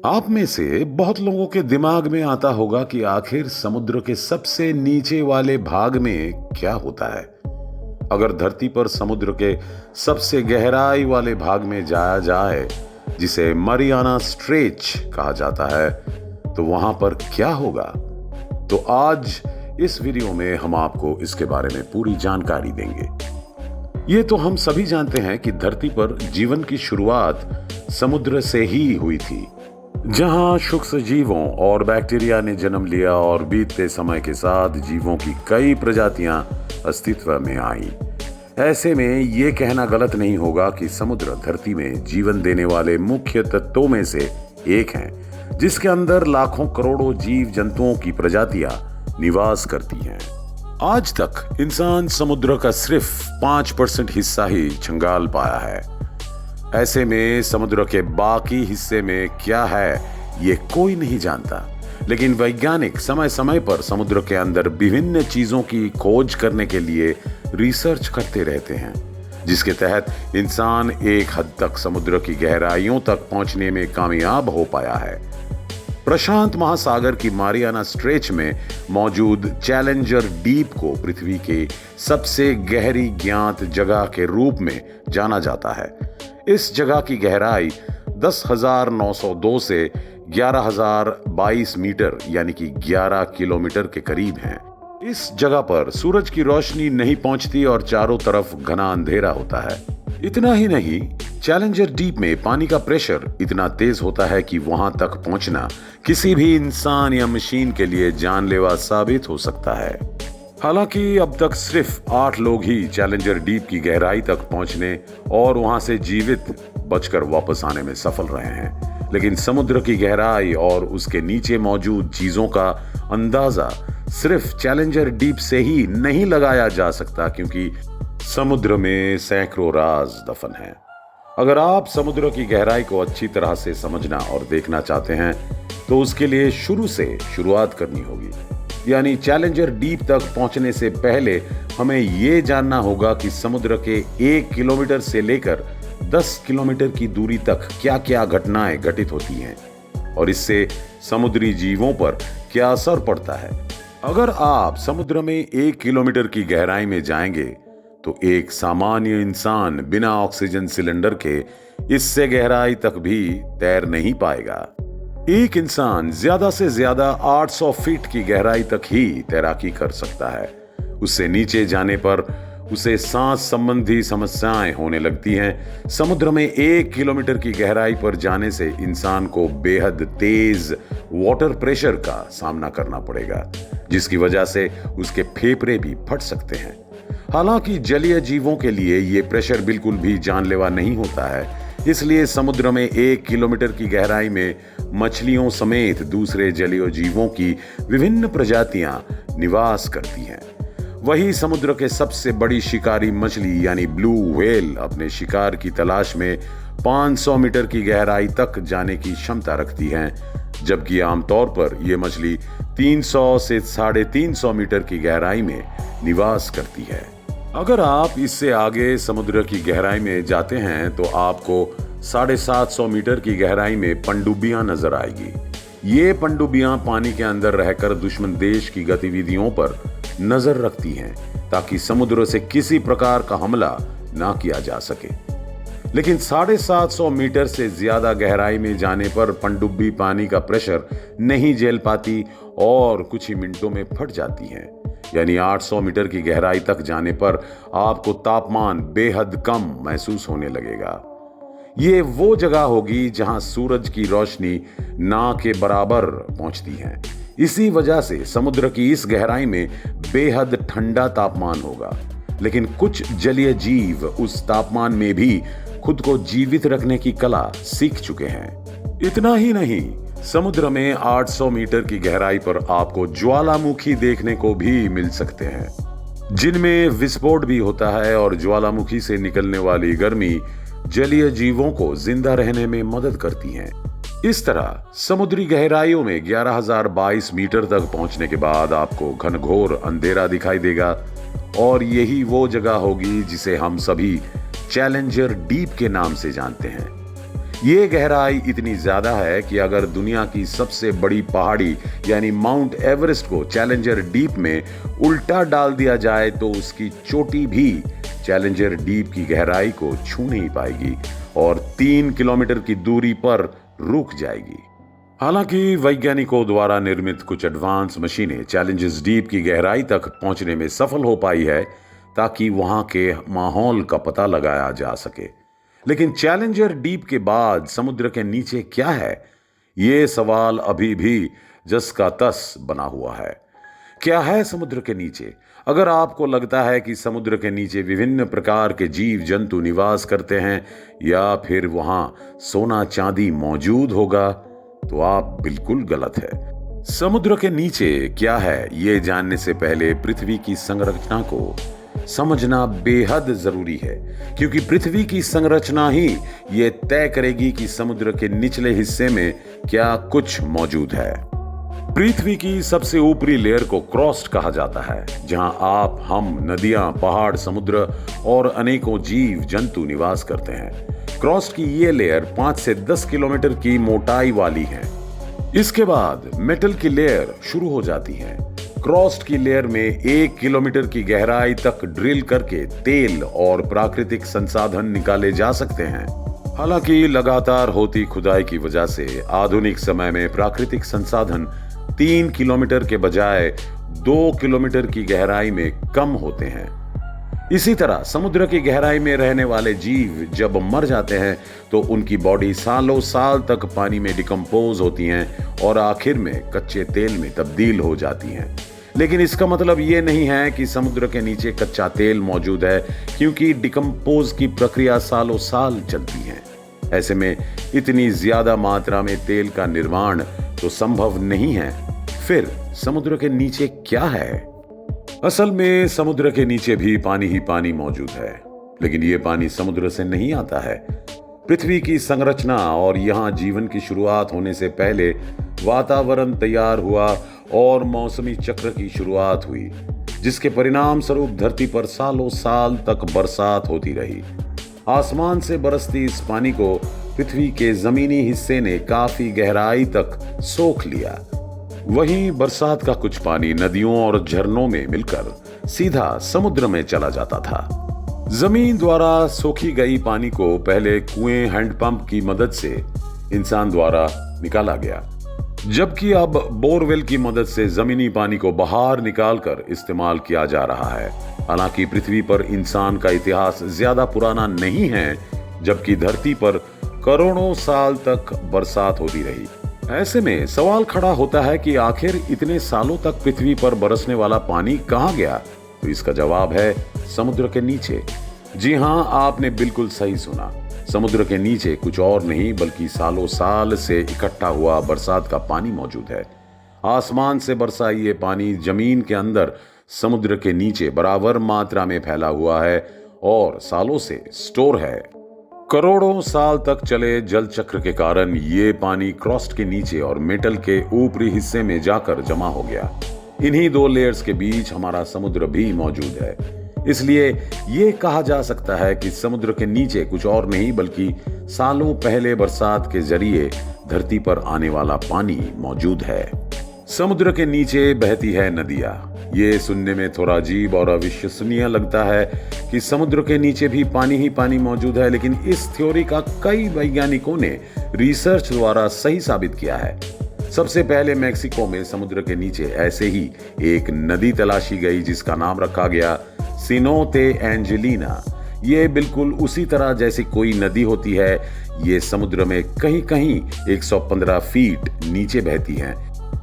आप में से बहुत लोगों के दिमाग में आता होगा कि आखिर समुद्र के सबसे नीचे वाले भाग में क्या होता है। अगर धरती पर समुद्र के सबसे गहराई वाले भाग में जाया जाए, जिसे मरियाना स्ट्रेच कहा जाता है, तो वहां पर क्या होगा? तो आज इस वीडियो में हम आपको इसके बारे में पूरी जानकारी देंगे। ये तो हम सभी जानते हैं कि धरती पर जीवन की शुरुआत समुद्र से ही हुई थी, जहां सूक्ष्म जीवों और बैक्टीरिया ने जन्म लिया और बीतते समय के साथ जीवों की कई प्रजातियां अस्तित्व में आईं। ऐसे में ये कहना गलत नहीं होगा कि समुद्र धरती में जीवन देने वाले मुख्य तत्वों में से एक है, जिसके अंदर लाखों करोड़ों जीव जंतुओं की प्रजातियां निवास करती हैं। आज तक इंसान समुद्र का सिर्फ 5% हिस्सा ही छंगाल पाया है। ऐसे में समुद्र के बाकी हिस्से में क्या है, ये कोई नहीं जानता। लेकिन वैज्ञानिक समय समय पर समुद्र के अंदर विभिन्न चीजों की खोज करने के लिए रिसर्च करते रहते हैं, जिसके तहत इंसान एक हद तक समुद्र की गहराइयों तक पहुंचने में कामयाब हो पाया है। प्रशांत महासागर की मारियाना स्ट्रेच में मौजूद चैलेंजर डीप को पृथ्वी के सबसे गहरी ज्ञात जगह के रूप में जाना जाता है। इस जगह की गहराई 10,902 से 11,022 मीटर यानी कि 11 किलोमीटर के करीब है। इस जगह पर सूरज की रोशनी नहीं पहुंचती और चारों तरफ घना अंधेरा होता है। इतना ही नहीं, चैलेंजर डीप में पानी का प्रेशर इतना तेज होता है कि वहां तक पहुंचना किसी भी इंसान या मशीन के लिए जानलेवा साबित हो सकता है। हालांकि अब तक सिर्फ 8 लोग ही चैलेंजर डीप की गहराई तक पहुंचने और वहां से जीवित बचकर वापस आने में सफल रहे हैं, लेकिन समुद्र की गहराई और उसके नीचे मौजूद चीजों का अंदाजा सिर्फ चैलेंजर डीप से ही नहीं लगाया जा सकता, क्योंकि समुद्र में सैकड़ों राज दफन हैं। अगर आप समुद्र की गहराई को अच्छी तरह से समझना और देखना चाहते हैं, तो उसके लिए शुरू से शुरुआत करनी होगी। यानी चैलेंजर डीप तक पहुंचने से पहले हमें यह जानना होगा कि समुद्र के 1 किलोमीटर से लेकर 10 किलोमीटर की दूरी तक क्या क्या घटनाएं घटित होती हैं और इससे समुद्री जीवों पर क्या असर पड़ता है। अगर आप समुद्र में 1 किलोमीटर की गहराई में जाएंगे, तो एक सामान्य इंसान बिना ऑक्सीजन सिलेंडर के इससे गहराई तक भी तैर नहीं पाएगा। एक इंसान ज्यादा से ज्यादा 800 फीट की गहराई तक ही तैराकी कर सकता है। उससे नीचे जाने पर उसे सांस संबंधी समस्याएं होने लगती हैं। समुद्र में 1 किलोमीटर की गहराई पर जाने से इंसान को बेहद तेज वाटर प्रेशर का सामना करना पड़ेगा, जिसकी वजह से उसके फेफड़े भी फट सकते हैं। हालांकि जलीय जीवों के लिए यह प्रेशर बिल्कुल भी जानलेवा नहीं होता है, इसलिए समुद्र में 1 किलोमीटर की गहराई में मछलियों समेत दूसरे जलीय जीवों की विभिन्न प्रजातियां निवास करती हैं। वही समुद्र के सबसे बड़ी शिकारी मछली यानी ब्लू व्हेल अपने शिकार की तलाश में 500 मीटर की गहराई तक जाने की क्षमता रखती हैं, जबकि आमतौर पर यह मछली 300 से 350 मीटर की गहराई में निवास करती है। अगर आप इससे आगे समुद्र की गहराई में जाते हैं, तो आपको 750 मीटर की गहराई में पनडुब्बियां नजर आएगी। ये पनडुब्बियां पानी के अंदर रहकर दुश्मन देश की गतिविधियों पर नजर रखती हैं, ताकि समुद्र से किसी प्रकार का हमला ना किया जा सके। लेकिन 750 मीटर से ज्यादा गहराई में जाने पर पनडुब्बी पानी का प्रेशर नहीं झेल पाती और कुछ ही मिनटों में फट जाती हैं। यानी 800 मीटर की गहराई तक जाने पर आपको तापमान बेहद कम महसूस होने लगेगा। ये वो जगह होगी जहां सूरज की रोशनी ना के बराबर पहुंचती है। इसी वजह से समुद्र की इस गहराई में बेहद ठंडा तापमान होगा, लेकिन कुछ जलीय जीव उस तापमान में भी खुद को जीवित रखने की कला सीख चुके हैं। इतना ही नहीं, समुद्र में 800 मीटर की गहराई पर आपको ज्वालामुखी देखने को भी मिल सकते हैं, जिनमें विस्फोट भी होता है और ज्वालामुखी से निकलने वाली गर्मी जलीय जीवों को जिंदा रहने में मदद करती है। इस तरह समुद्री गहराइयों में 11,022 मीटर तक पहुंचने के बाद आपको घनघोर अंधेरा दिखाई देगा और यही वो जगह होगी जिसे हम सभी चैलेंजर डीप के नाम से जानते हैं। ये गहराई इतनी ज्यादा है कि अगर दुनिया की सबसे बड़ी पहाड़ी यानी माउंट एवरेस्ट को चैलेंजर डीप में उल्टा डाल दिया जाए तो उसकी चोटी भी चैलेंजर डीप की गहराई को छू नहीं पाएगी और 3 किलोमीटर की दूरी पर रुक जाएगी। हालांकि वैज्ञानिकों द्वारा निर्मित कुछ एडवांस मशीनें चैलेंजर्स डीप की गहराई तक पहुंचने में सफल हो पाई है ताकि वहां के माहौल का पता लगाया जा सके। लेकिन चैलेंजर डीप के बाद समुद्र के नीचे क्या है, ये सवाल अभी भी जस का तस बना हुआ है। क्या है समुद्र के नीचे? अगर आपको लगता है कि समुद्र के नीचे विभिन्न प्रकार के जीव जंतु निवास करते हैं या फिर वहां सोना चांदी मौजूद होगा तो आप बिल्कुल गलत है। समुद्र के नीचे क्या है ये जानने से पहले पृथ्वी की संरचना को समझना बेहद जरूरी है, क्योंकि पृथ्वी की संरचना ही ये तय करेगी कि समुद्र के निचले हिस्से में क्या कुछ मौजूद है। पृथ्वी की सबसे ऊपरी लेयर को क्रस्ट कहा जाता है, जहां आप, हम, नदियां, पहाड़, समुद्र और अनेकों जीव जंतु निवास करते हैं। क्रस्ट की ये लेयर 5 से 10 किलोमीटर की मोटाई वाली है। इसके बाद मेटल की लेयर शुरू हो जाती है। क्रस्ट की लेयर में 1 किलोमीटर की गहराई तक ड्रिल करके तेल और प्राकृतिक संसाधन निकाले जा सकते हैं। हालांकि लगातार होती खुदाई की वजह से आधुनिक समय में प्राकृतिक संसाधन 3 किलोमीटर के बजाय 2 किलोमीटर की गहराई में कम होते हैं। इसी तरह समुद्र की गहराई में रहने वाले जीव जब मर जाते हैं तो उनकी बॉडी सालों साल तक पानी में डिकम्पोज होती हैं और आखिर में कच्चे तेल में तब्दील हो जाती हैं। लेकिन इसका मतलब ये नहीं है कि समुद्र के नीचे कच्चा तेल मौजूद है, क्योंकि डिकम्पोज की प्रक्रिया सालों साल चलती है। ऐसे में इतनी ज्यादा मात्रा में तेल का निर्माण तो संभव नहीं है। फिर समुद्र के नीचे क्या है? असल में समुद्र के नीचे भी पानी ही पानी मौजूद है, लेकिन यह पानी समुद्र से नहीं आता है। पृथ्वी की संरचना और यहां जीवन की शुरुआत होने से पहले वातावरण तैयार हुआ और मौसमी चक्र की शुरुआत हुई, जिसके परिणाम स्वरूप धरती पर सालों साल तक बरसात होती रही। आसमान से बरसती इस पानी को पृथ्वी के जमीनी हिस्से ने काफी गहराई तक सोख लिया। वहीं बरसात का कुछ पानी नदियों और झरनों में मिलकर सीधा समुद्र में चला जाता था। जमीन द्वारा सोखी गई पानी को पहले कुएं, हैंडपंप की मदद से इंसान द्वारा निकाला गया, जबकि अब बोरवेल की मदद से जमीनी पानी को बाहर निकालकर इस्तेमाल किया जा रहा है। हालांकि पृथ्वी पर इंसान का इतिहास ज्यादा पुराना नहीं है, जबकि धरती पर करोड़ों साल तक बरसात होती रही। ऐसे में सवाल खड़ा होता है कि आखिर इतने सालों तक पृथ्वी पर बरसने वाला पानी कहां गया? तो इसका जवाब है समुद्र के नीचे। जी हां, आपने बिल्कुल सही सुना। समुद्र के नीचे कुछ और नहीं बल्कि सालों साल से इकट्ठा हुआ बरसात का पानी मौजूद है। आसमान से बरसा ये पानी जमीन के अंदर समुद्र के नीचे बराबर मात्रा में फैला हुआ है और सालों से स्टोर है। करोड़ों साल तक चले जल चक्र के कारण ये पानी क्रस्ट के नीचे और मेटल के ऊपरी हिस्से में जाकर जमा हो गया। इन्हीं 2 लेयर्स के बीच हमारा समुद्र भी मौजूद है। इसलिए ये कहा जा सकता है कि समुद्र के नीचे कुछ और नहीं बल्कि सालों पहले बरसात के जरिए धरती पर आने वाला पानी मौजूद है। समुद्र के नीचे बहती है नदियां। ये सुनने में थोड़ा अजीब और अविश्वसनीय लगता है कि समुद्र के नीचे भी पानी ही पानी मौजूद है, लेकिन इस थ्योरी का कई वैज्ञानिकों ने रिसर्च द्वारा सही साबित किया है। सबसे पहले मेक्सिको में समुद्र के नीचे ऐसे ही एक नदी तलाशी गई जिसका नाम रखा गया सिनोते एंजेलिना। ये बिल्कुल उसी तरह जैसी कोई नदी होती है। ये समुद्र में कहीं कहीं 115 फीट नीचे बहती है।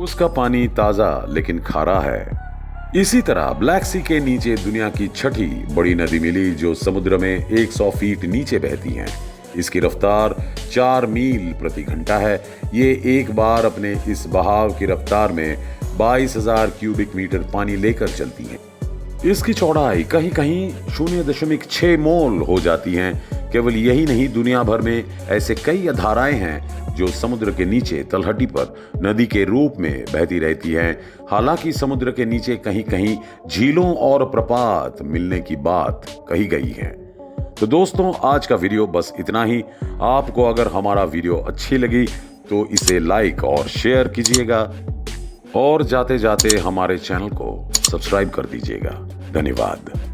उसका पानी ताजा लेकिन खारा है। इसी तरह ब्लैक सी के नीचे दुनिया की 6ठी बड़ी नदी मिली जो समुद्र में 100 फीट नीचे बहती है। इसकी रफ्तार 4 मील प्रति घंटा है। ये एक बार अपने इस बहाव की रफ्तार में 22,000 क्यूबिक मीटर पानी लेकर चलती है। इसकी चौड़ाई कहीं कहीं 0.6 मोल हो जाती है। केवल यही नहीं, दुनिया भर में ऐसे कई धाराएं हैं जो समुद्र के नीचे तलहटी पर नदी के रूप में बहती रहती हैं। हालांकि समुद्र के नीचे कहीं कहीं झीलों और प्रपात मिलने की बात कही गई है। तो दोस्तों आज का वीडियो बस इतना ही। आपको अगर हमारा वीडियो अच्छी लगी तो इसे लाइक और शेयर कीजिएगा और जाते जाते हमारे चैनल को सब्सक्राइब कर दीजिएगा। धन्यवाद।